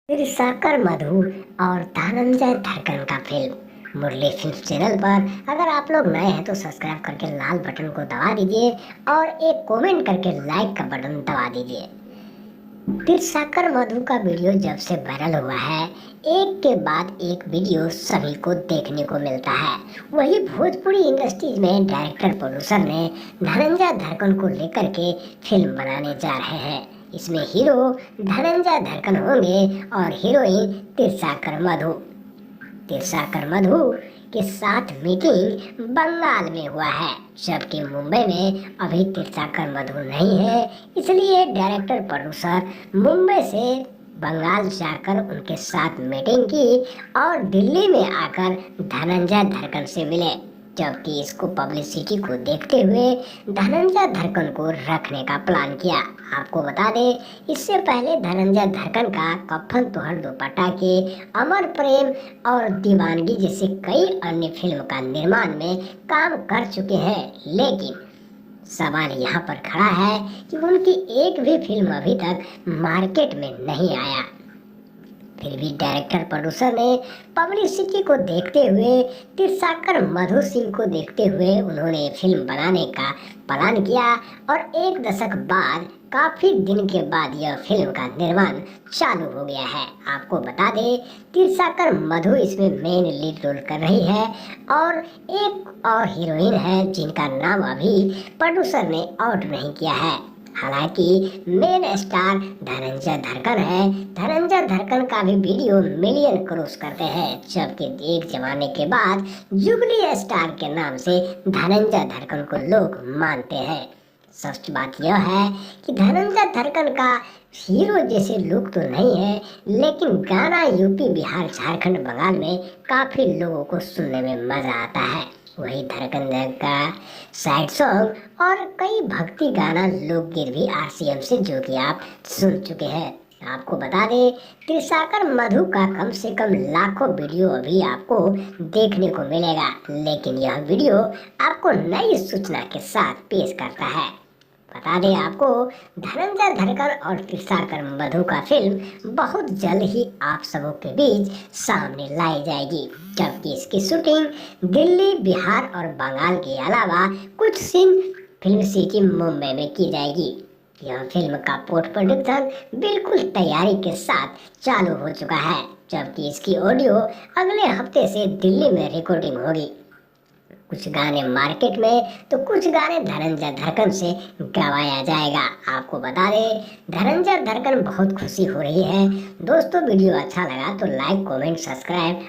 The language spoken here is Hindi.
त्रिशाकर मधु और धनंजय धड़कन का फिल्म मुरली फिल्म चैनल पर अगर आप लोग नए हैं तो सब्सक्राइब करके लाल बटन को दबा दीजिए और एक कमेंट करके लाइक का बटन दबा दीजिए। त्रिशाकर मधु का वीडियो जब से वायरल हुआ है, एक के बाद एक वीडियो सभी को देखने को मिलता है। वही भोजपुरी इंडस्ट्री में डायरेक्टर प्रोड्यूसर ने धनंजय धड़कन को लेकर के फिल्म बनाने जा रहे हैं। इसमें हीरो धनंजय धड़कन होंगे और हीरोइन त्रिशाकर मधु। त्रिशाकर मधु के साथ मीटिंग बंगाल में हुआ है, जबकि मुंबई में अभी त्रिशाकर मधु नहीं है। इसलिए डायरेक्टर प्रोड्यूसर मुंबई से बंगाल जाकर उनके साथ मीटिंग की और दिल्ली में आकर धनंजय धड़कन से मिले। जबकि इसको पब्लिसिटी को देखते हुए धनंजय धड़कन को रखने का प्लान किया। आपको बता दें, इससे पहले धनंजय धड़कन का कफन तुहर दुपट्टा के, अमर प्रेम और दीवानगी जैसे कई अन्य फिल्म का निर्माण में काम कर चुके हैं। लेकिन सवाल यहाँ पर खड़ा है कि उनकी एक भी फिल्म अभी तक मार्केट में नहीं आया। फिर भी डायरेक्टर प्रोड्यूसर ने पब्लिसिटी को देखते हुए, त्रिशाकर मधु सिंह को देखते हुए उन्होंने फिल्म बनाने का प्लान किया और एक दशक बाद, काफी दिन के बाद यह फिल्म का निर्माण चालू हो गया है। आपको बता दें, त्रिशाकर मधु इसमें मेन लीड रोल कर रही है और एक और हीरोइन है जिनका नाम अभी प्रोड्यूसर ने आउट नहीं किया है। हालांकि मेन स्टार धनंजय धड़कन है। धनंजय धड़कन का भी वीडियो मिलियन क्रॉस करते हैं, जबकि एक जमाने के बाद जुगली स्टार के नाम से धनंजय धड़कन को लोग मानते हैं। सच बात यह है कि धनंजय धड़कन का हीरो जैसे लुक तो नहीं है, लेकिन गाना यूपी, बिहार, झारखंड, बंगाल में काफी लोगों को सुनने में मजा आता है। वही धड़कन का सैड सॉन्ग और कई भक्ति गाना, लोकगीत भी आरसीएम से जो कि आप सुन चुके हैं। आपको बता दें, त्रिशाकर मधु का कम से कम लाखों वीडियो अभी आपको देखने को मिलेगा, लेकिन यह वीडियो आपको नई सूचना के साथ पेश करता है। बता दें आपको, धनंजय धड़कन और त्रिशाकर मधु का फिल्म बहुत जल्द ही आप सबों के बीच सामने लाई जाएगी, जबकि इसकी शूटिंग दिल्ली, बिहार और बंगाल के अलावा कुछ सीन फिल्म सिटी मुंबई में की जाएगी। यह फिल्म का पोस्ट प्रोडक्शन बिल्कुल तैयारी के साथ चालू हो चुका है, जबकि इसकी ऑडियो अगले हफ्ते से दिल्ली में रिकॉर्डिंग होगी। कुछ गाने मार्केट में तो कुछ गाने धनंजय धड़कन से गवाया जाएगा। आपको बता दें, धनंजय धड़कन बहुत खुशी हो रही है। दोस्तों, वीडियो अच्छा लगा तो लाइक, कमेंट, सब्सक्राइब